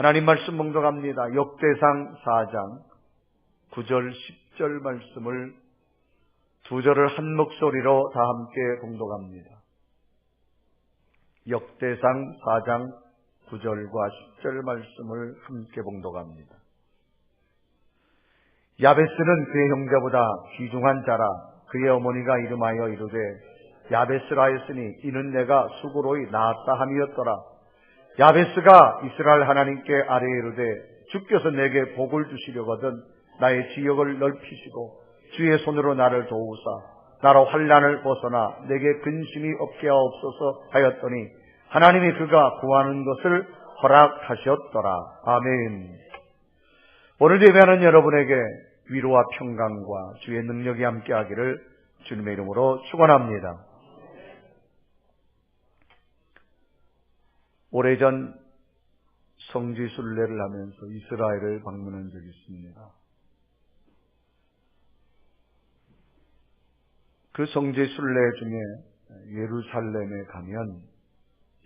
하나님 말씀 봉독합니다. 역대상 4장 9절 10절 말씀을 두 절을 한 목소리로 다 함께 봉독합니다. 역대상 4장 9절과 10절 말씀을 함께 봉독합니다. 야베스는 그의 형제보다 귀중한 자라. 그의 어머니가 이름하여 이르되 야베스라 하였으니 이는 내가 수고로이 낳았다 함이었더라. 야베스가 이스라엘 하나님께 아뢰어 이르되 주께서 내게 복을 주시려거든 나의 지역을 넓히시고 주의 손으로 나를 도우사 나로 환난을 벗어나 내게 근심이 없게 하옵소서 하였더니 하나님이 그가 구하는 것을 허락하셨더라. 아멘. 오늘 예배하는 여러분에게 위로와 평강과 주의 능력이 함께하기를 주님의 이름으로 축원합니다. 오래전 성지 순례를 하면서 이스라엘을 방문한 적이 있습니다. 그 성지 순례 중에 예루살렘에 가면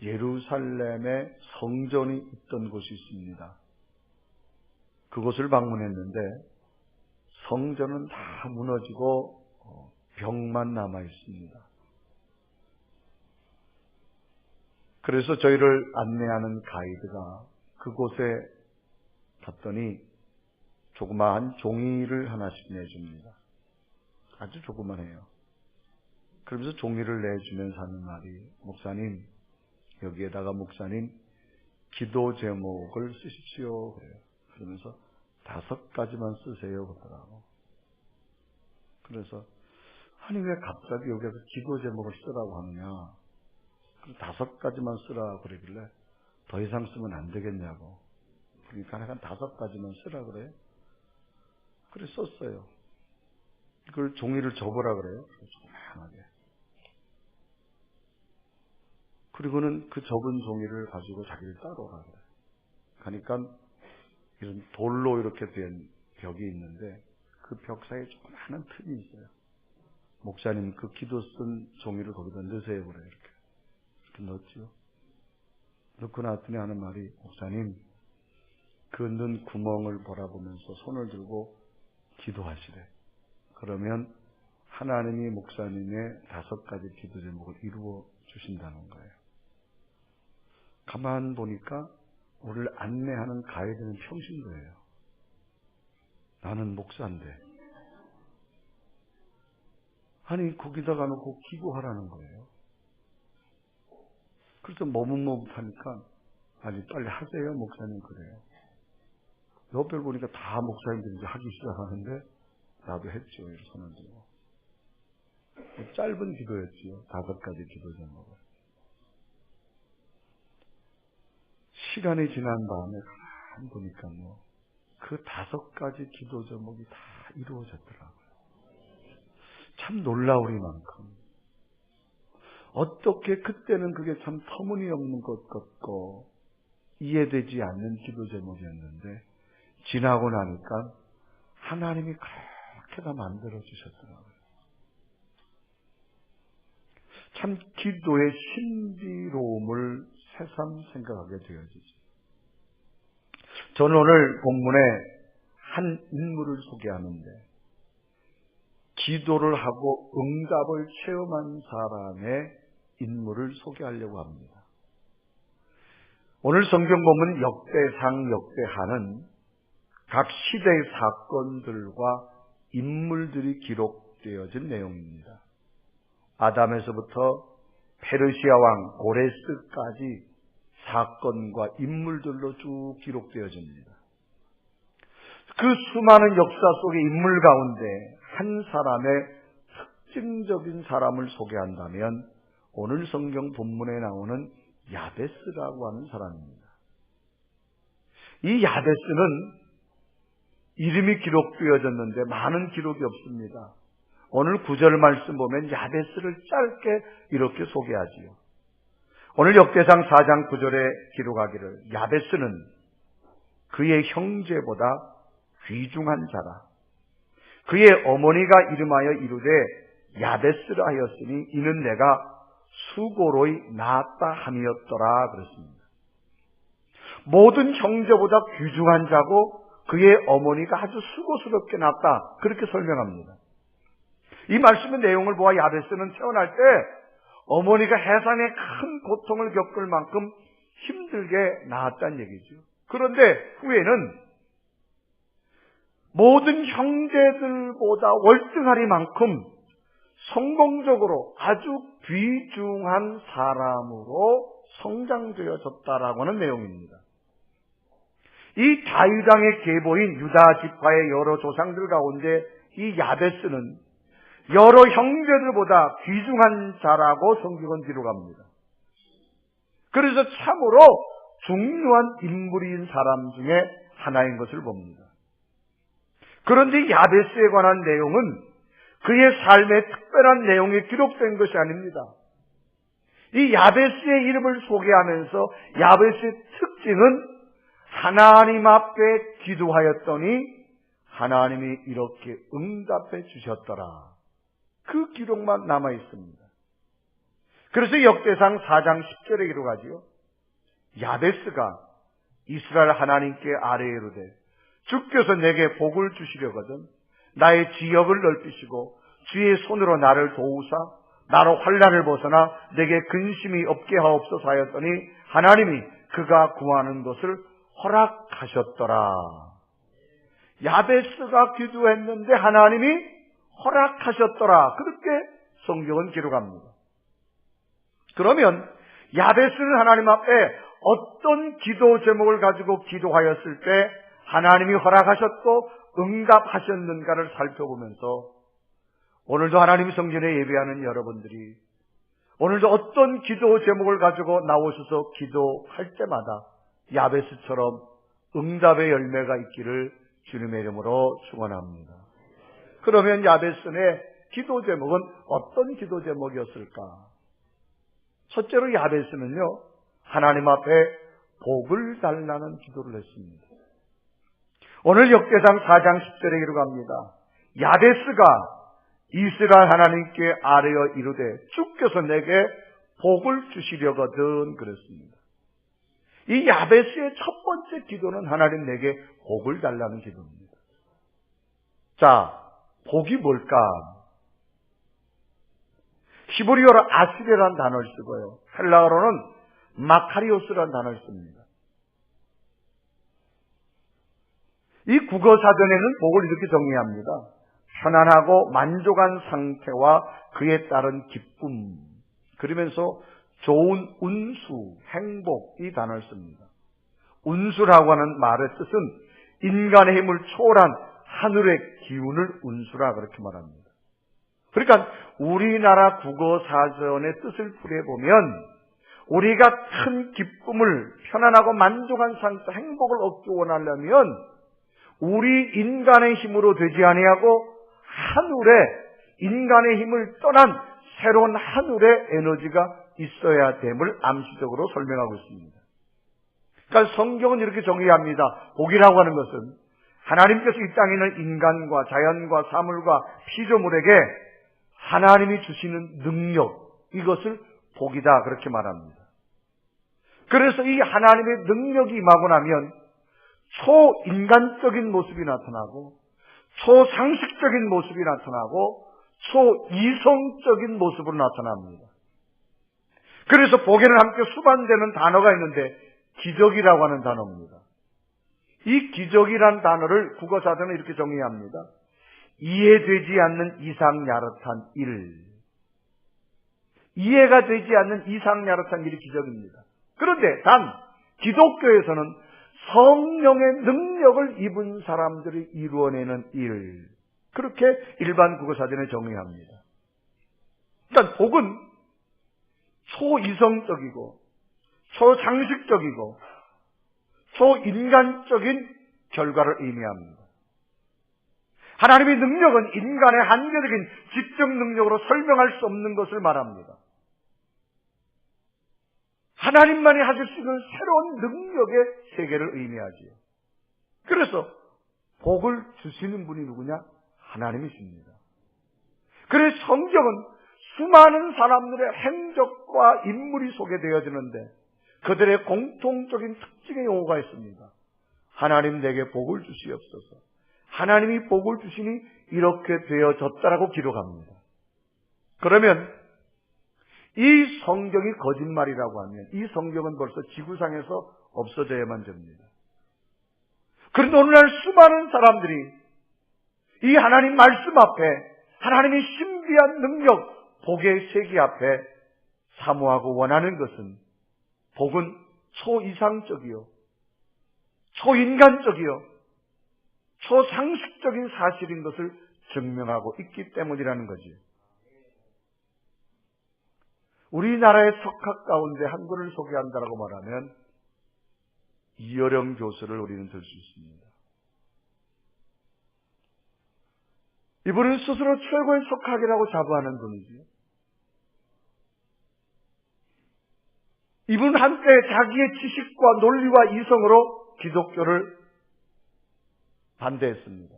예루살렘에 성전이 있던 곳이 있습니다. 그곳을 방문했는데 성전은 다 무너지고 벽만 남아 있습니다. 그래서 저희를 안내하는 가이드가 그곳에 갔더니 조그마한 종이를 하나씩 내줍니다. 아주 조그만해요. 그러면서 종이를 내주면서 하는 말이 목사님, 여기에다가 목사님 기도 제목을 쓰십시오. 그래요. 그러면서 5가지만 쓰세요. 그러더라고. 그래서 아니 왜 갑자기 여기서 기도 제목을 쓰라고 하느냐. 5가지만 쓰라 그러길래 더 이상 쓰면 안 되겠냐고. 그러니까 한 5가지만 쓰라 그래요. 그래 썼어요. 그걸 종이를 접으라 그래요. 조그만하게. 그리고는 그 접은 종이를 가지고 자기를 따라오라 그래요. 가니까 이런 돌로 이렇게 된 벽이 있는데 그 벽 사이에 조그마한 틈이 있어요. 목사님 그 기도 쓴 종이를 거기다 넣으세요 그래요. 이렇게 넣었지요. 넣고 나왔더니 하는 말이 목사님 그 넣은 구멍을 바라보면서 손을 들고 기도하시래. 그러면 하나님이 목사님의 5가지 기도 제목을 이루어 주신다는 거예요. 가만 보니까 우리를 안내하는 가이드는 평신도예요. 나는 목사인데 아니 거기다가 놓고 기도하라는 거예요. 그래서 머뭇머뭇하니까 아니 빨리 하세요 목사님 그래요. 옆을 보니까 다 목사님들이 이제 하기 시작하는데 나도 했죠. 이렇게 손을 들고. 짧은 기도였지요. 5가지 기도 제목을. 시간이 지난 다음에 가만 보니까요. 그 5가지 기도 제목이 다 이루어졌더라고요. 참 놀라우리만큼. 어떻게 그때는 그게 참 터무니없는 것 같고 이해되지 않는 기도 제목이었는데 지나고 나니까 하나님이 그렇게 다 만들어 주셨더라고요. 참 기도의 신비로움을 새삼 생각하게 되어지죠. 저는 오늘 본문에 한 인물을 소개하는데 기도를 하고 응답을 체험한 사람의 인물을 소개하려고 합니다. 오늘 성경 본문 역대상 역대하는 각 시대의 사건들과 인물들이 기록되어진 내용입니다. 아담에서부터 페르시아 왕 고레스까지 사건과 인물들로 쭉 기록되어집니다. 그 수많은 역사 속의 인물 가운데 한 사람의 특징적인 사람을 소개한다면 오늘 성경 본문에 나오는 야베스라고 하는 사람입니다. 이 야베스는 이름이 기록되어졌는데 많은 기록이 없습니다. 오늘 9절 말씀 보면 야베스를 짧게 이렇게 소개하지요. 오늘 역대상 4장 9절에 기록하기를 야베스는 그의 형제보다 귀중한 자라. 그의 어머니가 이름하여 이르되 야베스라 하였으니 이는 내가 수고로이 낳았다 함이었더라 그랬습니다. 모든 형제보다 귀중한 자고 그의 어머니가 아주 수고스럽게 낳았다. 그렇게 설명합니다. 이 말씀의 내용을 보아 야베스는 태어날 때 어머니가 해산의 큰 고통을 겪을 만큼 힘들게 낳았다는 얘기죠. 그런데 후에는 모든 형제들보다 월등하리만큼 성공적으로 아주 귀중한 사람으로 성장되어졌다라고 하는 내용입니다. 이 다윗 왕의 계보인 유다 지파의 여러 조상들 가운데 이 야베스는 여러 형제들보다 귀중한 자라고 성경은 기록합니다. 그래서 참으로 중요한 인물인 사람 중에 하나인 것을 봅니다. 그런데 야베스에 관한 내용은 그의 삶의 특별한 내용이 기록된 것이 아닙니다. 이 야베스의 이름을 소개하면서 야베스의 특징은 하나님 앞에 기도하였더니 하나님이 이렇게 응답해 주셨더라. 그 기록만 남아 있습니다. 그래서 역대상 4장 10절에 기록하지요. 야베스가 이스라엘 하나님께 아뢰 이르되 주께서 내게 복을 주시려거든 나의 지역을 넓히시고 주의 손으로 나를 도우사 나로 환난을 벗어나 내게 근심이 없게 하옵소서 하였더니 하나님이 그가 구하는 것을 허락하셨더라. 야베스가 기도했는데 하나님이 허락하셨더라. 그렇게 성경은 기록합니다. 그러면 야베스는 하나님 앞에 어떤 기도 제목을 가지고 기도하였을 때 하나님이 허락하셨고 응답하셨는가를 살펴보면서 오늘도 하나님 성전에 예배하는 여러분들이 오늘도 어떤 기도 제목을 가지고 나오셔서 기도할 때마다 야베스처럼 응답의 열매가 있기를 주님의 이름으로 축원합니다. 그러면 야베스의 기도 제목은 어떤 기도 제목이었을까? 첫째로 야베스는요, 하나님 앞에 복을 달라는 기도를 했습니다. 오늘 역대상 4장 10절에 기록합니다. 야베스가 이스라엘 하나님께 아뢰어 이르되 주께서 내게 복을 주시려거든 그랬습니다. 이 야베스의 첫 번째 기도는 하나님 내게 복을 달라는 기도입니다. 자, 복이 뭘까? 히브리어로 아시레라는 단어를 쓰고요. 헬라어로는 마카리오스라는 단어를 씁니다. 이 국어사전에는 복을 이렇게 정의합니다. 편안하고 만족한 상태와 그에 따른 기쁨. 그러면서 좋은 운수, 행복 이 단어를 씁니다. 운수라고 하는 말의 뜻은 인간의 힘을 초월한 하늘의 기운을 운수라 그렇게 말합니다. 그러니까 우리나라 국어사전의 뜻을 풀이해보면 우리가 큰 기쁨을 편안하고 만족한 상태, 행복을 얻기 원하려면 우리 인간의 힘으로 되지 아니하고 하늘의 인간의 힘을 떠난 새로운 하늘의 에너지가 있어야 됨을 암시적으로 설명하고 있습니다. 그러니까 성경은 이렇게 정의합니다. 복이라고 하는 것은 하나님께서 이 땅에 있는 인간과 자연과 사물과 피조물에게 하나님이 주시는 능력, 이것을 복이다 그렇게 말합니다. 그래서 이 하나님의 능력이 임하고 나면 초인간적인 모습이 나타나고 초상식적인 모습이 나타나고 초이성적인 모습으로 나타납니다. 그래서 복에는 함께 수반되는 단어가 있는데 기적이라고 하는 단어입니다. 이 기적이라는 단어를 국어사전은 이렇게 정의합니다. 이해되지 않는 이상야릇한 일. 이해가 되지 않는 이상야릇한 일이 기적입니다. 그런데 단 기독교에서는 성령의 능력을 입은 사람들이 이루어내는 일. 그렇게 일반 국어사전에 정의합니다. 그러니까 복은 초이성적이고 초상식적이고 초인간적인 결과를 의미합니다. 하나님의 능력은 인간의 한계적인 지적 능력으로 설명할 수 없는 것을 말합니다. 하나님만이 하실 수 있는 새로운 능력의 세계를 의미하지요. 그래서 복을 주시는 분이 누구냐? 하나님이십니다. 그래서 성경은 수많은 사람들의 행적과 인물이 소개되어지는데 그들의 공통적인 특징의 용어가 있습니다. 하나님 내게 복을 주시옵소서. 하나님이 복을 주시니 이렇게 되어졌다라고 기록합니다. 그러면 이 성경이 거짓말이라고 하면 이 성경은 벌써 지구상에서 없어져야만 됩니다. 그런데 오늘날 수많은 사람들이 이 하나님 말씀 앞에 하나님의 신비한 능력, 복의 세계 앞에 사모하고 원하는 것은 복은 초이상적이요, 초인간적이요, 초상식적인 사실인 것을 증명하고 있기 때문이라는 거지. 우리나라의 석학 가운데 한 분을 소개한다라고 말하면 이어령 교수를 우리는 들 수 있습니다. 이분은 스스로 최고의 석학이라고 자부하는 분이지요. 이분은 한때 자기의 지식과 논리와 이성으로 기독교를 반대했습니다.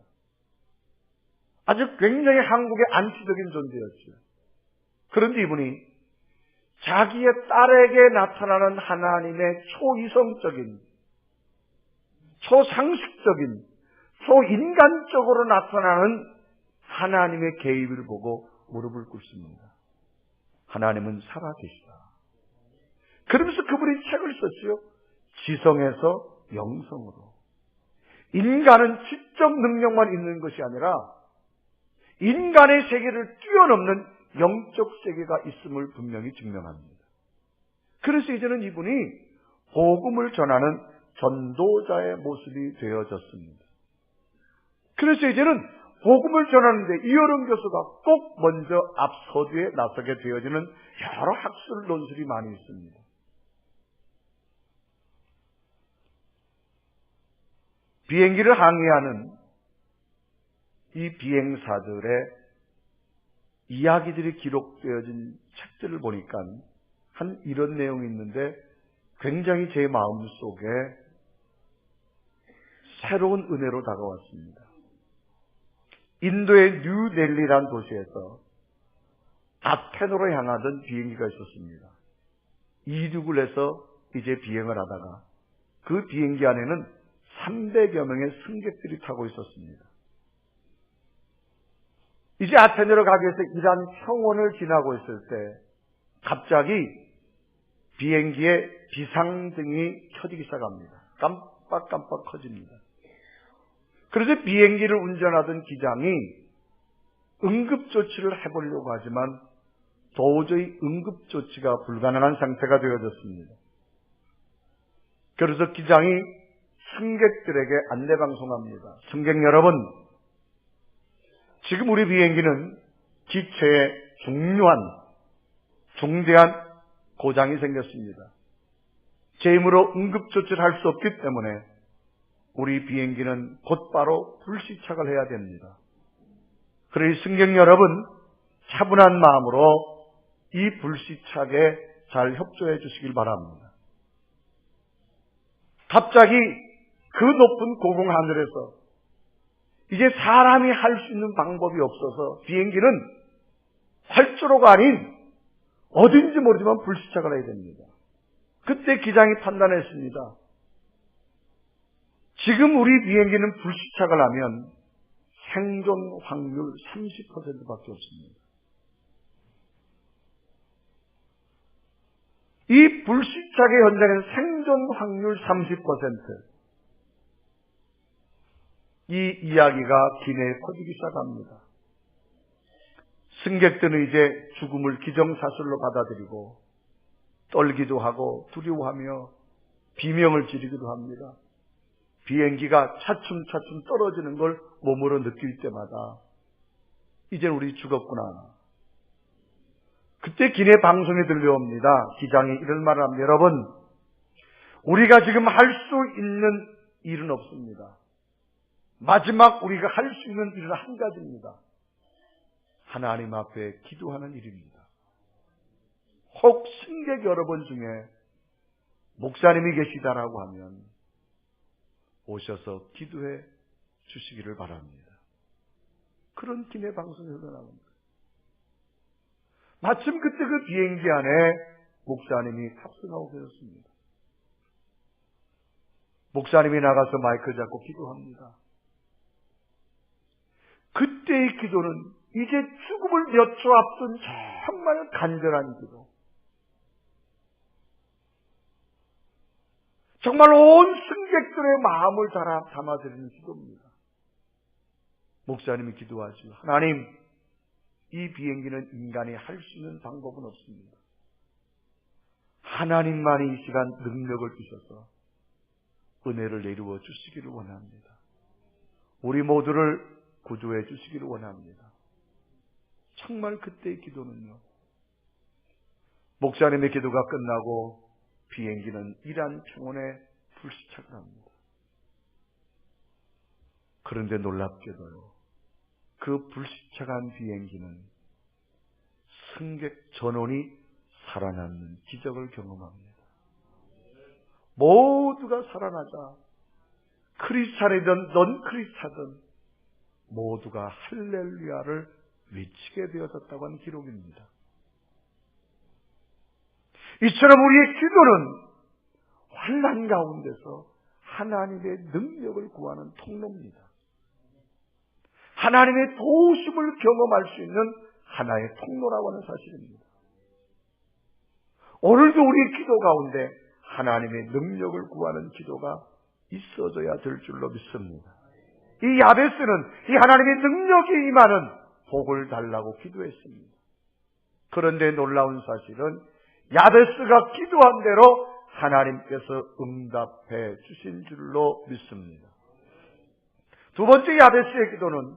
아주 굉장히 한국의 안치적인 존재였죠. 그런데 이분이 자기의 딸에게 나타나는 하나님의 초이성적인, 초상식적인, 초인간적으로 나타나는 하나님의 개입을 보고 무릎을 꿇습니다. 하나님은 살아계시다. 그러면서 그분이 책을 썼지요. 지성에서 영성으로. 인간은 지적 능력만 있는 것이 아니라 인간의 세계를 뛰어넘는 영적 세계가 있음을 분명히 증명합니다. 그래서 이제는 이분이 복음을 전하는 전도자의 모습이 되어졌습니다. 그래서 이제는 복음을 전하는데 이어령 교수가 꼭 먼저 앞서두에 나서게 되어지는 여러 학술 논술이 많이 있습니다. 비행기를 항해하는 이 비행사들의 이야기들이 기록되어진 책들을 보니까 한 이런 내용이 있는데 굉장히 제 마음속에 새로운 은혜로 다가왔습니다. 인도의 뉴델리라는 도시에서 아테네로 향하던 비행기가 있었습니다. 이륙을 해서 이제 비행을 하다가 그 비행기 안에는 300여 명의 승객들이 타고 있었습니다. 이제 아테네로 가기 위해서 이란 평원을 지나고 있을 때 갑자기 비행기에 비상등이 켜지기 시작합니다. 깜빡깜빡 커집니다. 그래서 비행기를 운전하던 기장이 응급조치를 해보려고 하지만 도저히 응급조치가 불가능한 상태가 되어졌습니다. 그래서 기장이 승객들에게 안내방송합니다. 승객 여러분, 지금 우리 비행기는 기체에 중대한 고장이 생겼습니다. 제 힘으로 응급조치를 할 수 없기 때문에 우리 비행기는 곧바로 불시착을 해야 됩니다. 그러니 승객 여러분, 차분한 마음으로 이 불시착에 잘 협조해 주시길 바랍니다. 갑자기 그 높은 고공 하늘에서 이제 사람이 할 수 있는 방법이 없어서 비행기는 활주로가 아닌 어딘지 모르지만 불시착을 해야 됩니다. 그때 기장이 판단했습니다. 지금 우리 비행기는 불시착을 하면 생존 확률 30%밖에 없습니다. 이 불시착의 현장에서 생존 확률 30%. 이 이야기가 기내에 퍼지기 시작합니다. 승객들은 이제 죽음을 기정사실로 받아들이고 떨기도 하고 두려워하며 비명을 지르기도 합니다. 비행기가 차츰차츰 떨어지는 걸 몸으로 느낄 때마다 이제 우리 죽었구나. 그때 기내 방송에 들려옵니다. 기장이 이런 말을 합니다. 여러분, 우리가 지금 할 수 있는 일은 없습니다. 마지막 우리가 할 수 있는 일은 한 가지입니다. 하나님 앞에 기도하는 일입니다. 혹 승객 여러분 중에 목사님이 계시다라고 하면 오셔서 기도해 주시기를 바랍니다. 그런 기내 방송이 흘러나옵니다. 마침 그때 그 비행기 안에 목사님이 탑승하고 계셨습니다. 목사님이 나가서 마이크 잡고 기도합니다. 그때의 기도는 이제 죽음을 몇 초 앞둔 정말 간절한 기도. 정말 온 승객들의 마음을 담아드리는 기도입니다. 목사님이 기도하죠. 하나님, 이 비행기는 인간이 할 수 있는 방법은 없습니다. 하나님만이 이 시간 능력을 주셔서 은혜를 내리워 주시기를 원합니다. 우리 모두를 구조해 주시기를 원합니다. 정말 그때의 기도는요. 목사님의 기도가 끝나고 비행기는 이란 평원에 불시착을 합니다. 그런데 놀랍게도요. 그 불시착한 비행기는 승객 전원이 살아남는 기적을 경험합니다. 모두가 살아나자 크리스찬이든 넌 크리스찬이든 모두가 할렐루야를 외치게 되어졌다고 하는 기록입니다. 이처럼 우리의 기도는 환난 가운데서 하나님의 능력을 구하는 통로입니다. 하나님의 도우심을 경험할 수 있는 하나의 통로라고 하는 사실입니다. 오늘도 우리의 기도 가운데 하나님의 능력을 구하는 기도가 있어져야 될 줄로 믿습니다. 이 야베스는 이 하나님의 능력이 임하는 복을 달라고 기도했습니다. 그런데 놀라운 사실은 야베스가 기도한 대로 하나님께서 응답해 주신 줄로 믿습니다. 두 번째 야베스의 기도는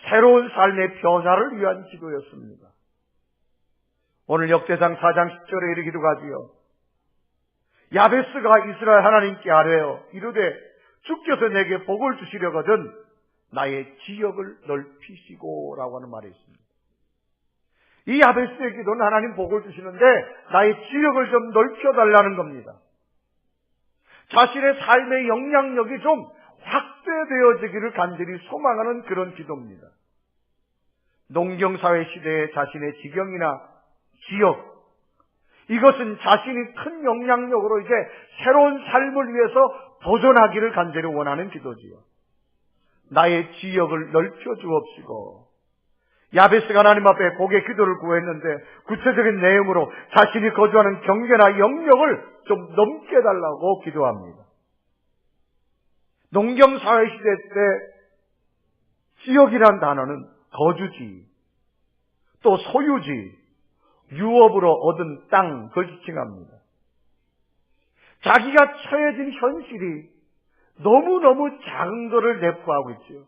새로운 삶의 변화를 위한 기도였습니다. 오늘 역대상 4장 10절에 이르 기도하지요. 야베스가 이스라엘 하나님께 아뢰어 이르되 주께서 내게 복을 주시려거든 나의 지역을 넓히시고 라고 하는 말이 있습니다. 이 야베스의 기도는 하나님 복을 주시는데 나의 지역을 좀 넓혀달라는 겁니다. 자신의 삶의 영향력이 좀 확대되어지기를 간절히 소망하는 그런 기도입니다. 농경사회 시대의 자신의 지경이나 지역, 이것은 자신이 큰 영향력으로 이제 새로운 삶을 위해서 도전하기를 간절히 원하는 기도지요. 나의 지역을 넓혀 주옵시고, 야베스가 하나님 앞에 복의 기도를 구했는데 구체적인 내용으로 자신이 거주하는 경계나 영역을 좀 넘게 달라고 기도합니다. 농경사회 시대 때 지역이란 단어는 거주지, 또 소유지, 유업으로 얻은 땅, 그걸 지칭합니다. 자기가 처해진 현실이 너무너무 작은 것을 내포하고 있죠.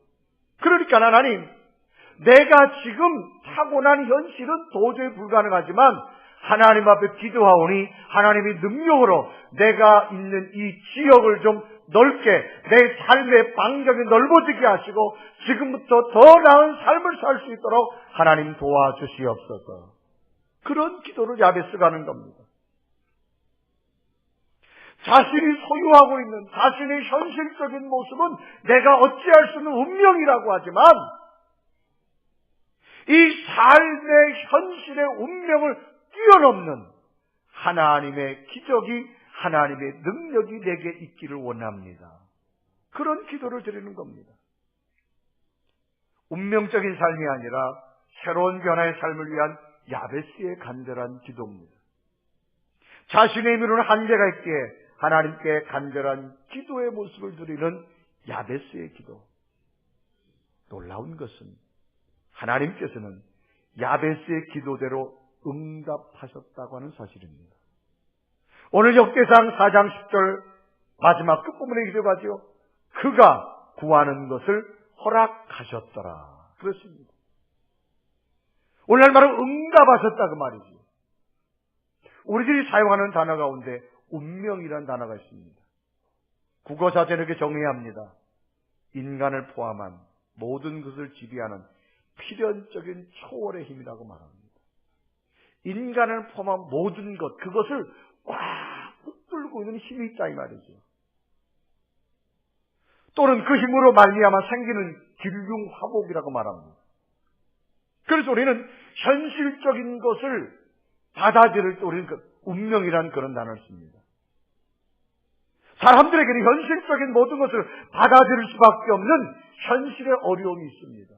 그러니까 하나님, 내가 지금 타고난 현실은 도저히 불가능하지만 하나님 앞에 기도하오니 하나님의 능력으로 내가 있는 이 지역을 좀 넓게 내 삶의 반경이 넓어지게 하시고 지금부터 더 나은 삶을 살 수 있도록 하나님 도와주시옵소서. 그런 기도를 야베스가 하는 겁니다. 자신이 소유하고 있는 자신의 현실적인 모습은 내가 어찌할 수 없는 운명이라고 하지만 이 삶의 현실의 운명을 뛰어넘는 하나님의 기적이, 하나님의 능력이 내게 있기를 원합니다. 그런 기도를 드리는 겁니다. 운명적인 삶이 아니라 새로운 변화의 삶을 위한 야베스의 간절한 기도입니다. 자신의 힘으로는 한계가 있기에 하나님께 간절한 기도의 모습을 드리는 야베스의 기도. 놀라운 것은 하나님께서는 야베스의 기도대로 응답하셨다고 하는 사실입니다. 오늘 역대상 4장 10절 마지막 끝부분에 기도하지요. 그가 구하는 것을 허락하셨더라. 그렇습니다. 오늘날 말은 응답하셨다 그 말이죠. 우리들이 사용하는 단어 가운데 운명이라는 단어가 있습니다. 국어 자체는 이렇게 정의해야 합니다. 인간을 포함한 모든 것을 지배하는 필연적인 초월의 힘이라고 말합니다. 인간을 포함한 모든 것, 그것을 꽉 붙들고 있는 힘이 있다 이 말이죠. 또는 그 힘으로 말미암아 생기는 길흉화복이라고 말합니다. 그래서 우리는 현실적인 것을 받아들일 때 우리는 그 운명이라는 그런 단어를 씁니다. 사람들에게는 현실적인 모든 것을 받아들일 수밖에 없는 현실의 어려움이 있습니다.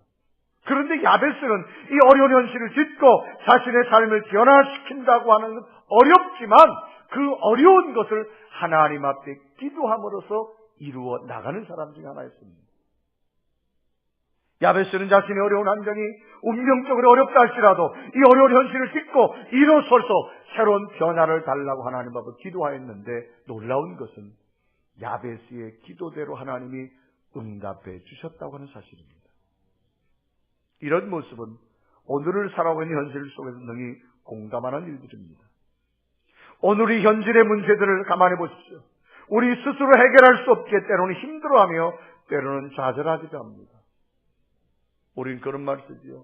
그런데 야베스는 이 어려운 현실을 딛고 자신의 삶을 변화시킨다고 하는 건 어렵지만 그 어려운 것을 하나님 앞에 기도함으로써 이루어 나가는 사람 중에 하나였습니다. 야베스는 자신의 어려운 환경이 운명적으로 어렵다 할지라도 이 어려운 현실을 딛고 일어서서 새로운 변화를 달라고 하나님 앞에 기도하였는데 놀라운 것은 야베스의 기도대로 하나님이 응답해 주셨다고 하는 사실입니다. 이런 모습은 오늘을 살아가고 있는 현실 속에서 능히 공감하는 일들입니다. 오늘의 현실의 문제들을 가만히 보십시오. 우리 스스로 해결할 수 없기에 때로는 힘들어하며 때로는 좌절하기도 합니다. 우린 그런 말 쓰지요.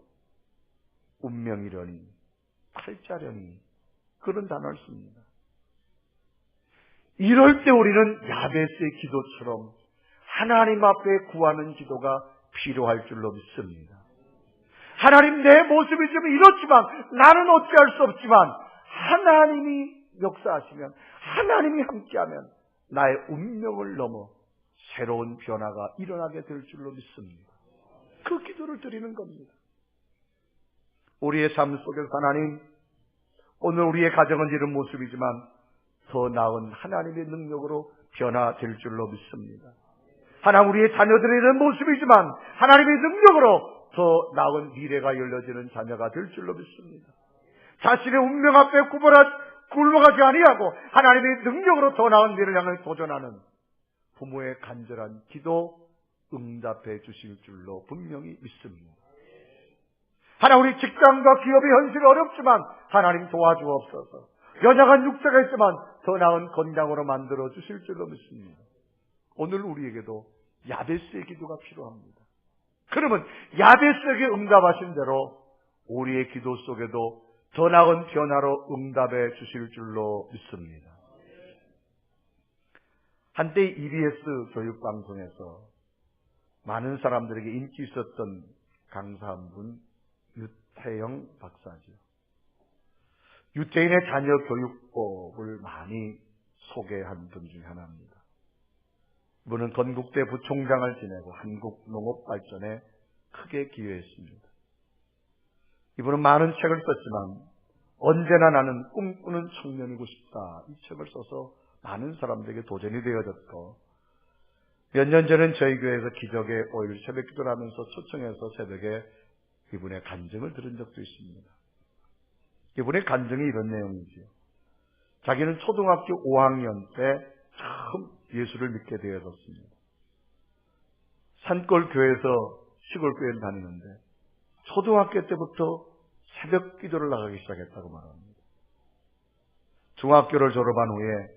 운명이려니, 팔자려니, 그런 단어를 씁니다. 이럴 때 우리는 야베스의 기도처럼 하나님 앞에 구하는 기도가 필요할 줄로 믿습니다. 하나님, 내 모습이 좀 이렇지만 나는 어찌할 수 없지만 하나님이 역사하시면, 하나님이 함께하면 나의 운명을 넘어 새로운 변화가 일어나게 될 줄로 믿습니다. 그 기도를 드리는 겁니다. 우리의 삶 속에서 하나님, 오늘 우리의 가정은 이런 모습이지만 더 나은 하나님의 능력으로 변화될 줄로 믿습니다. 하나님, 우리의 자녀들은 이런 모습이지만 하나님의 능력으로 더 나은 미래가 열려지는 자녀가 될 줄로 믿습니다. 자신의 운명 앞에 굴러가지 아니하고 하나님의 능력으로 더 나은 미래를 향해 도전하는 부모의 간절한 기도 응답해 주실 줄로 분명히 믿습니다. 하나님, 우리 직장과 기업의 현실이 어렵지만 하나님 도와주옵소서. 연약한 육체가 있지만 더 나은 건강으로 만들어 주실 줄로 믿습니다. 오늘 우리에게도 야베스의 기도가 필요합니다. 그러면 야베스에게 응답하신 대로 우리의 기도 속에도 더 나은 변화로 응답해 주실 줄로 믿습니다. 한때 EBS 교육방송에서 많은 사람들에게 인기 있었던 강사 한 분, 유태영 박사죠. 유태인의 자녀 교육법을 많이 소개한 분 중에 하나입니다. 이분은 건국대 부총장을 지내고 한국 농업 발전에 크게 기여했습니다. 이분은 많은 책을 썼지만 언제나 나는 꿈꾸는 청년이고 싶다, 이 책을 써서 많은 사람들에게 도전이 되어졌고, 몇 년 전엔 저희 교회에서 기적의 5일 새벽 기도를 하면서 초청해서 새벽에 이분의 간증을 들은 적도 있습니다. 이분의 간증이 이런 내용이지요. 자기는 초등학교 5학년 때 처음 예수를 믿게 되어졌습니다. 산골 교회에서 시골 교회를 다니는데 초등학교 때부터 새벽 기도를 나가기 시작했다고 말합니다. 중학교를 졸업한 후에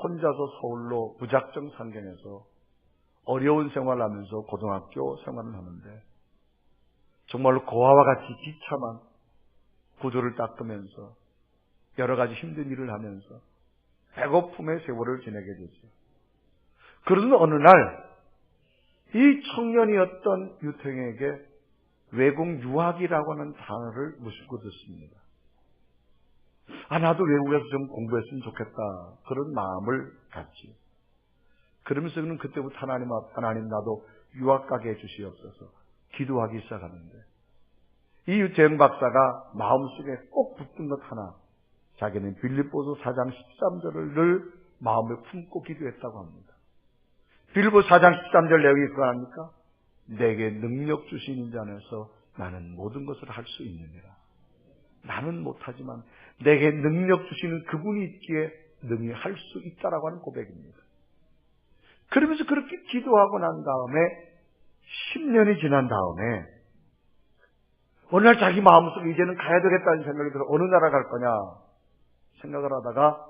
혼자서 서울로 무작정 상경해서 어려운 생활을 하면서 고등학교 생활을 하는데 정말로 고아와 같이 비참한 구두를 닦으면서 여러 가지 힘든 일을 하면서 배고픔의 세월을 지내게 되죠. 그러던 어느 날 이 청년이었던 유태영에게 외국 유학이라고 하는 단어를 무심코 듣습니다. 나도 외국에서 좀 공부했으면 좋겠다, 그런 마음을 갖지. 그러면서 그는 그때부터 하나님 나도 유학 가게 해주시옵소서 기도하기 시작하는데, 이 유태영 박사가 마음속에 꼭 붙은 것 하나, 자기는 빌립보서 4장 13절을 늘 마음에 품고 기도했다고 합니다. 빌립보서 4장 13절 내용이 그거 아닙니까? 내게 능력 주시는 자 안에서 나는 모든 것을 할 수 있느니라. 나는 못하지만 내게 능력 주시는 그분이 있기에 능히 할 수 있다라고 하는 고백입니다. 그러면서 그렇게 기도하고 난 다음에 10년이 지난 다음에 어느 날 자기 마음속에 이제는 가야 되겠다는 생각이 들어 어느 나라 갈 거냐 생각을 하다가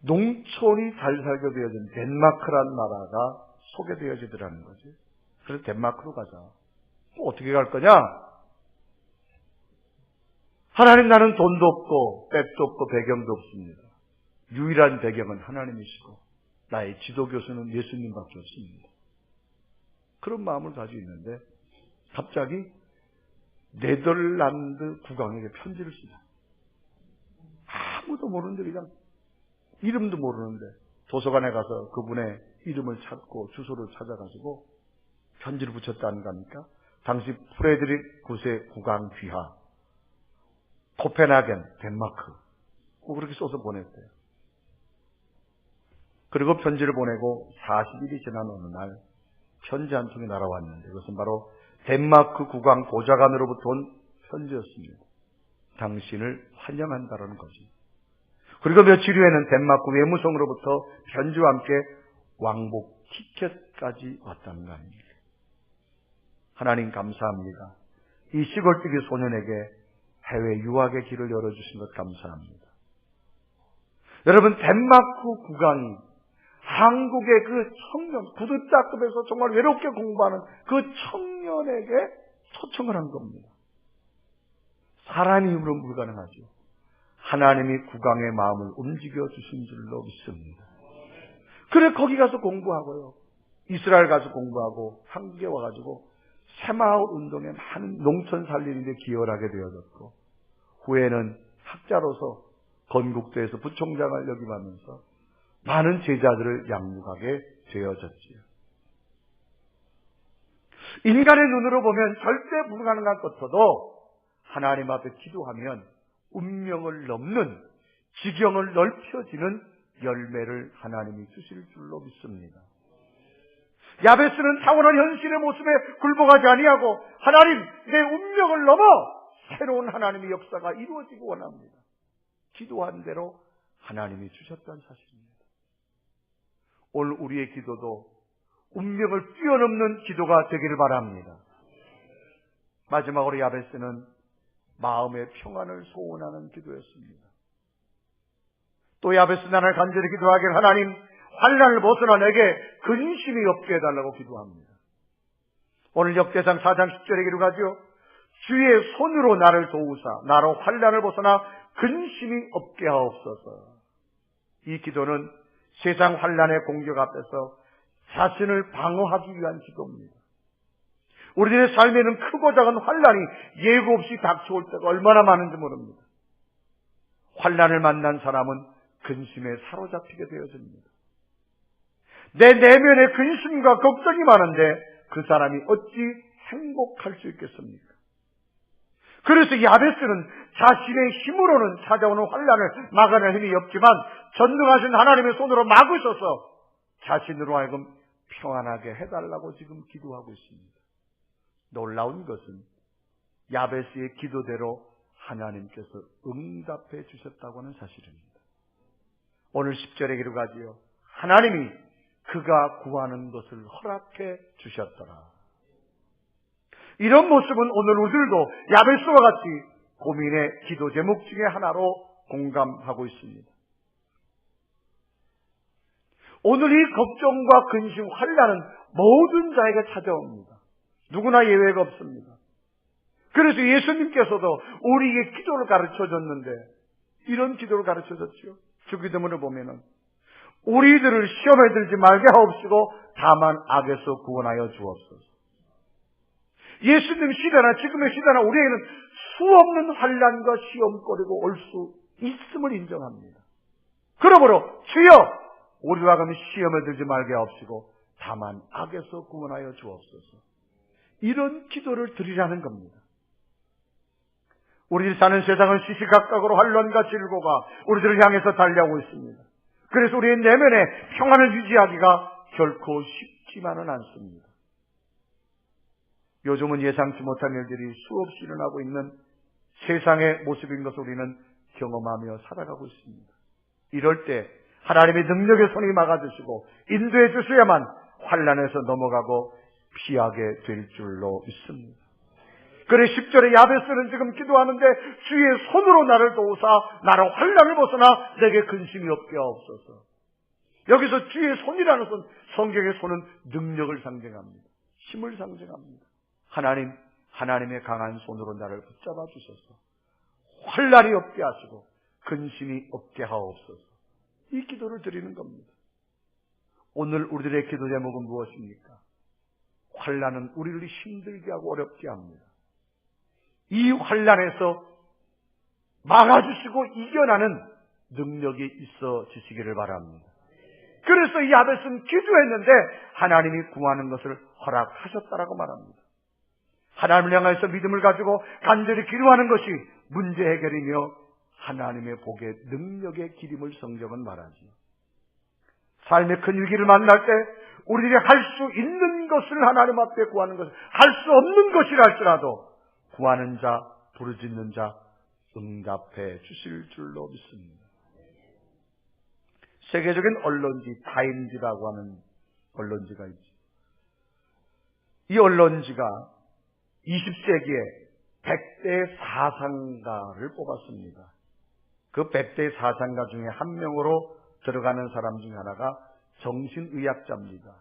농촌이 잘 살게 되어진 덴마크라는 나라가 소개되어지더라는 거지. 그래서 덴마크로 가자. 어떻게 갈 거냐? 하나님, 나는 돈도 없고 백도 없고 배경도 없습니다. 유일한 배경은 하나님이시고 나의 지도교수는 예수님밖에 없습니다. 그런 마음을 가지고 있는데 갑자기 네덜란드 국왕에게 편지를 쓰자. 아무도 모르는데, 그냥 이름도 모르는데 도서관에 가서 그분의 이름을 찾고 주소를 찾아가지고 편지를 붙였다는 겁니까? 당시 프레드릭 9세 국왕 귀하, 코펜하겐, 덴마크, 그렇게 써서 보냈대요. 그리고 편지를 보내고 40일이 지난 어느 날 편지 한 통이 날아왔는데 그것은 바로 덴마크 국왕 보좌관으로부터 온 편지였습니다. 당신을 환영한다라는 거죠. 그리고 며칠 후에는 덴마크 외무성으로부터 편지와 함께 왕복 티켓까지 왔다는 거 아닙니까? 하나님 감사합니다. 이 시골뜨기 소년에게 해외 유학의 길을 열어주신 것 감사합니다. 여러분, 덴마크 국왕이 한국의 그 청년, 구두짜급에서 정말 외롭게 공부하는 그 청년에게 초청을 한 겁니다. 사람의 힘으로는 불가능하죠. 하나님이 국왕의 마음을 움직여 주신 줄로 믿습니다. 그래 거기 가서 공부하고요. 이스라엘 가서 공부하고 한국에 와가지고 새마을 운동에 많은 농촌 살리는데 기여를 하게 되어졌고 후에는 학자로서 건국대에서 부총장을 역임하면서 많은 제자들을 양육하게 되어졌지요. 인간의 눈으로 보면 절대 불가능한 것도 하나님 앞에 기도하면 운명을 넘는 지경을 넓혀지는 열매를 하나님이 주실 줄로 믿습니다. 야베스는 타고난 현실의 모습에 굴복하지 아니하고 하나님, 내 운명을 넘어 새로운 하나님의 역사가 이루어지고 원합니다. 기도한 대로 하나님이 주셨다는 사실입니다. 오늘 우리의 기도도 운명을 뛰어넘는 기도가 되기를 바랍니다. 마지막으로 야베스는 마음의 평안을 소원하는 기도였습니다. 또 야베스 나를 간절히 기도하길 하나님, 환난을 벗어나 내게 근심이 없게 해달라고 기도합니다. 오늘 역대상 4장 10절에 기록하죠. 주의 손으로 나를 도우사 나로 환난을 벗어나 근심이 없게 하옵소서. 이 기도는 세상 환난의 공격 앞에서 자신을 방어하기 위한 기도입니다. 우리들의 삶에는 크고 작은 환난이 예고 없이 닥쳐올 때가 얼마나 많은지 모릅니다. 환난을 만난 사람은 근심에 사로잡히게 되어집니다. 내 내면에 근심과 걱정이 많은데 그 사람이 어찌 행복할 수 있겠습니까? 그래서 야베스는 자신의 힘으로는 찾아오는 환난을 막아낼 힘이 없지만 전능하신 하나님의 손으로 막으셔서 자신으로 하여금 평안하게 해달라고 지금 기도하고 있습니다. 놀라운 것은 야베스의 기도대로 하나님께서 응답해 주셨다고 하는 사실입니다. 오늘 10절에 기록하지요. 하나님이 그가 구하는 것을 허락해 주셨더라. 이런 모습은 오늘 우리들도 야베스와 같이 고민의 기도 제목 중에 하나로 공감하고 있습니다. 오늘 이 걱정과 근심, 환난은 모든 자에게 찾아옵니다. 누구나 예외가 없습니다. 그래서 예수님께서도 우리에게 기도를 가르쳐줬는데 이런 기도를 가르쳐줬죠. 주기도문을 보면은 우리들을 시험에 들지 말게 하옵시고 다만 악에서 구원하여 주옵소서. 예수님 시대나 지금의 시대나 우리에게는 수없는 환난과 시험거리고 올 수 있음을 인정합니다. 그러므로 주여 우리와 같은 시험에 들지 말게 하옵시고 다만 악에서 구원하여 주옵소서. 이런 기도를 드리라는 겁니다. 우리들이 사는 세상은 시시각각으로 환난과 질고가 우리들을 향해서 달려오고 있습니다. 그래서 우리의 내면에 평안을 유지하기가 결코 쉽지만은 않습니다. 요즘은 예상치 못한 일들이 수없이 일어나고 있는 세상의 모습인 것을 우리는 경험하며 살아가고 있습니다. 이럴 때 하나님의 능력의 손이 막아주시고 인도해 주셔야만 환난에서 넘어가고 피하게 될 줄로 믿습니다. 그래 10절에 야베스는 지금 기도하는데 주의 손으로 나를 도우사 나로 환난을 벗어나 내게 근심이 없게 하옵소서. 여기서 주의 손이라는 손, 성경의 손은 능력을 상징합니다. 힘을 상징합니다. 하나님의 강한 손으로 나를 붙잡아 주셔서 환난이 없게 하시고 근심이 없게 하옵소서. 이 기도를 드리는 겁니다. 오늘 우리들의 기도 제목은 무엇입니까? 환난은 우리를 힘들게 하고 어렵게 합니다. 이 환난에서 막아주시고 이겨나는 능력이 있어지시기를 바랍니다. 그래서 이 야벳은 기도했는데 하나님이 구하는 것을 허락하셨다라고 말합니다. 하나님을 향해서 믿음을 가지고 간절히 기도하는 것이 문제 해결이며 하나님의 복의 능력의 길임을 성경은 말하지요. 삶의 큰 위기를 만날 때 우리들이 할 수 있는 것을 하나님 앞에 구하는 것을, 할 수 없는 것이라 할지라도 구하는 자, 부르짖는 자 응답해 주실 줄로 믿습니다. 세계적인 언론지 타임지라고 하는 언론지가 있죠. 이 언론지가 20세기에 100대 사상가를 뽑았습니다. 그 100대 사상가 중에 한 명으로 들어가는 사람 중 하나가 정신의학자입니다.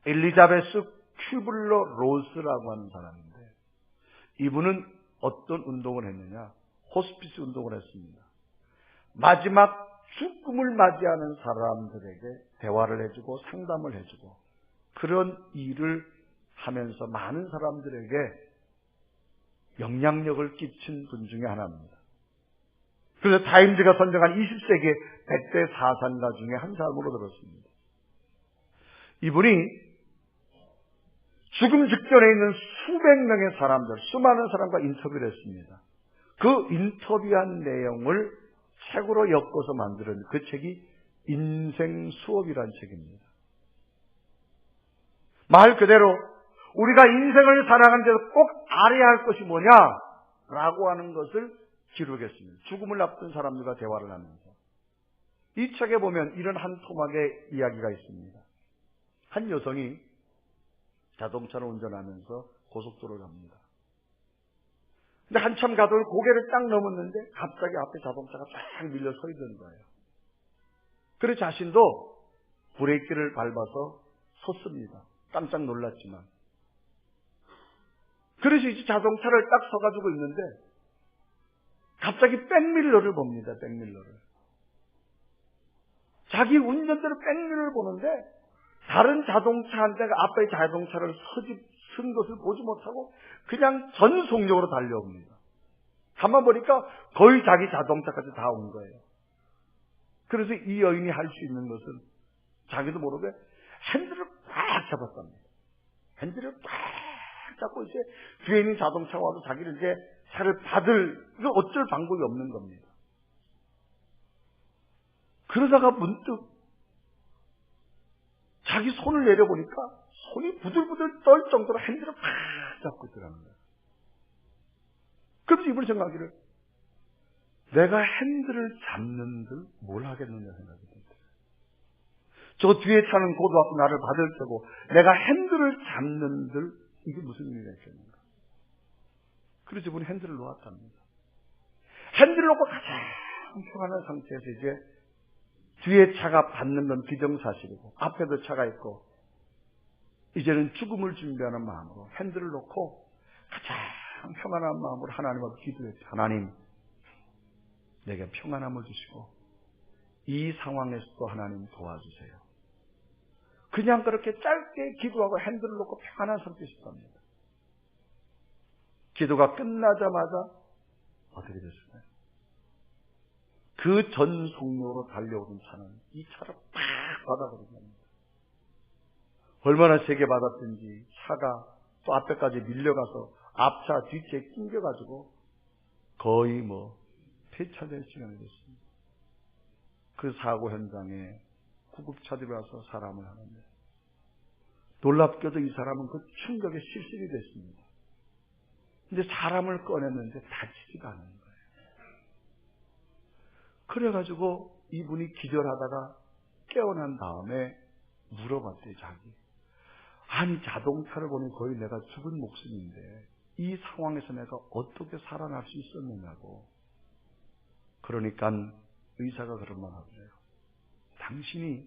엘리자베스 큐블러 로스라고 하는 사람인데, 이분은 어떤 운동을 했느냐? 호스피스 운동을 했습니다. 마지막 죽음을 맞이하는 사람들에게 대화를 해주고 상담을 해주고 그런 일을 하면서 많은 사람들에게 영향력을 끼친 분 중에 하나입니다. 그래서 타임즈가 선정한 20세기의 100대 사상가 중에 한 사람으로 들었습니다. 이분이 죽음 직전에 있는 수백 명의 사람들, 수많은 사람과 인터뷰를 했습니다. 그 인터뷰한 내용을 책으로 엮어서 만드는 그 책이 인생 수업이라는 책입니다. 말 그대로 우리가 인생을 살아가는 데서 꼭 알아야 할 것이 뭐냐라고 하는 것을 기록했습니다. 죽음을 앞둔 사람들과 대화를 하면서. 이 책에 보면 이런 한 토막의 이야기가 있습니다. 한 여성이 자동차를 운전하면서 고속도로를 갑니다. 근데 한참 가도 고개를 딱 넘었는데 갑자기 앞에 자동차가 쫙 밀려 서 있는 거예요. 그래서 자신도 브레이크를 밟아서 섰습니다. 깜짝 놀랐지만. 그래서 이제 자동차를 딱 서가지고 있는데 갑자기 백밀러를 봅니다. 백밀러를. 자기 운전대로 백밀러를 보는데 다른 자동차한테 앞에 자동차를 쓴 것을 보지 못하고 그냥 전속력으로 달려옵니다. 가만 보니까 거의 자기 자동차까지 다 온 거예요. 그래서 이 여인이 할 수 있는 것은 자기도 모르게 핸들을 꽉 잡았답니다. 핸들을 꽉 잡고 이제 뒤에 있는 자동차가 와도 자기를 이제 차를 이거 어쩔 방법이 없는 겁니다. 그러다가 문득 자기 손을 내려보니까 손이 부들부들 떨 정도로 핸들을 팍 잡고 있더라는 거예요. 그래서 이분이 생각하기를 내가 핸들을 잡는들 뭘 하겠느냐 생각이 듭니다. 저 뒤에 차는 곧 와서 나를 받을 테고 내가 핸들을 잡는들 이게 무슨 의미가 있겠는가. 그래서 이분이 핸들을 놓았답니다. 핸들을 놓고 가장 평안한 상태에서 이제 뒤에 차가 받는 건 비정사실이고 앞에도 차가 있고 이제는 죽음을 준비하는 마음으로 핸들을 놓고 가장 평안한 마음으로 하나님 앞에 기도했죠. 하나님, 내게 평안함을 주시고 이 상황에서도 하나님 도와주세요. 그냥 그렇게 짧게 기도하고 핸들을 놓고 평안한 상태에 있었답니다. 기도가 끝나자마자 어떻게 됐을까요? 그 전 속로로 달려오던 차는 이 차를 팍 받아버린 겁니다. 얼마나 세게 받았든지 차가 또 앞에까지 밀려가서 앞차 뒤차에 낑겨가지고 거의 폐차될 시간이 됐습니다. 그 사고 현장에 구급차들이 와서 사람을 하는데 놀랍게도 이 사람은 그 충격에 실신이 됐습니다. 근데 사람을 꺼냈는데 다치지가 않은 거예요. 그래가지고 이분이 기절하다가 깨어난 다음에 물어봤대요, 자기. 아니, 자동차를 보니 거의 내가 죽은 목숨인데 이 상황에서 내가 어떻게 살아날 수 있었느냐고. 그러니까 의사가 그런 말 하더래요. 당신이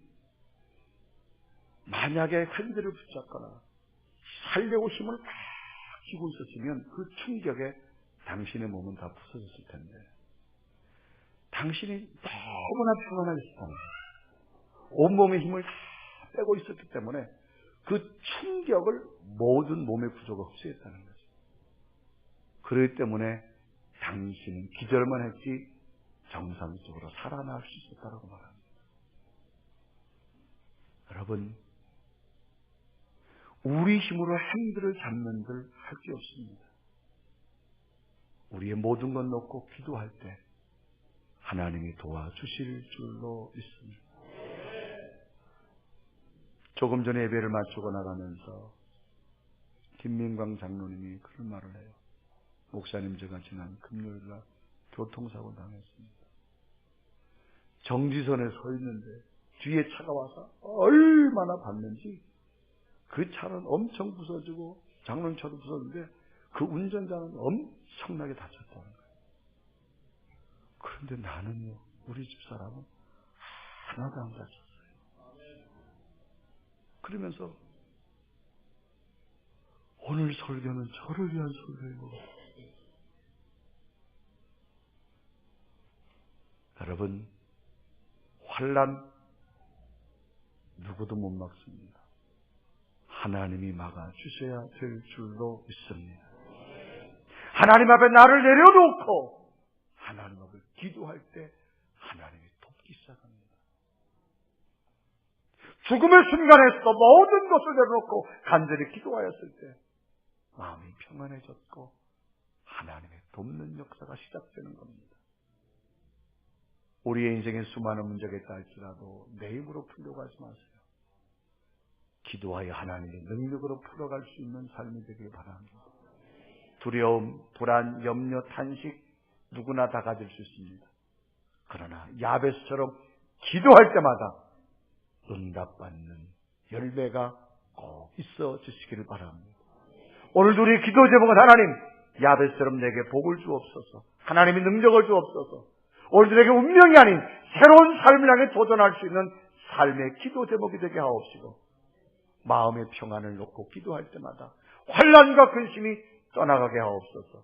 만약에 핸들을 붙잡거나 살려고 힘을 막 쥐고 있었으면 그 충격에 당신의 몸은 다 부서졌을 텐데 당신이 너무나 평안하게 있었다는 거예요. 온몸의 힘을 다 빼고 있었기 때문에 그 충격을 모든 몸의 구조가 흡수했다는 거죠. 그렇기 때문에 당신은 기절만 했지 정상적으로 살아날 수 있었다고 말합니다. 여러분, 우리 힘으로 핸들을 잡는 들 할 게 없습니다. 우리의 모든 것 놓고 기도할 때 하나님이 도와주실 줄로 믿습니다. 조금 전에 예배를 마치고 나가면서 김민광 장로님이 그런 말을 해요. 목사님, 제가 지난 금요일날 교통사고 당했습니다. 정지선에 서 있는데 뒤에 차가 와서 얼마나 봤는지 그 차는 엄청 부서지고 장로님 차도 부서졌는데 그 운전자는 엄청나게 다쳤다는 거예요. 그런데 나는요, 우리 집사람은 하나도 안 다쳤어요. 그러면서 오늘 설교는 저를 위한 설교인 것 같아요. 여러분, 환난 누구도 못 막습니다. 하나님이 막아주셔야 될 줄로 믿습니다. 하나님 앞에 나를 내려놓고 하나님 앞에 기도할 때 하나님이 돕기 시작합니다. 죽음의 순간에서도 모든 것을 내려놓고 간절히 기도하였을 때 마음이 평안해졌고 하나님의 돕는 역사가 시작되는 겁니다. 우리의 인생에 수많은 문제가 있다 할지라도 내 힘으로 풀려고 하지 마세요. 기도하여 하나님의 능력으로 풀어갈 수 있는 삶이 되길 바랍니다. 두려움, 불안, 염려, 탄식 누구나 다 가질 수 있습니다. 그러나 야베스처럼 기도할 때마다 응답받는 열매가 꼭 있어 주시기를 바랍니다. 오늘도 우리의 기도 제목은 하나님, 야베스처럼 내게 복을 주옵소서. 하나님이 능력을 주옵소서. 오늘도 내게 운명이 아닌 새로운 삶을 향해 도전할 수 있는 삶의 기도 제목이 되게 하옵시고 마음의 평안을 놓고 기도할 때마다 환난과 근심이 떠나가게 하옵소서.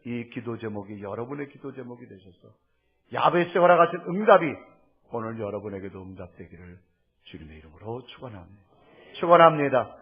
이 기도 제목이 여러분의 기도 제목이 되셔서 야베스와 같은 응답이 오늘 여러분에게도 응답되기를 주님의 이름으로 축원합니다. 축원합니다.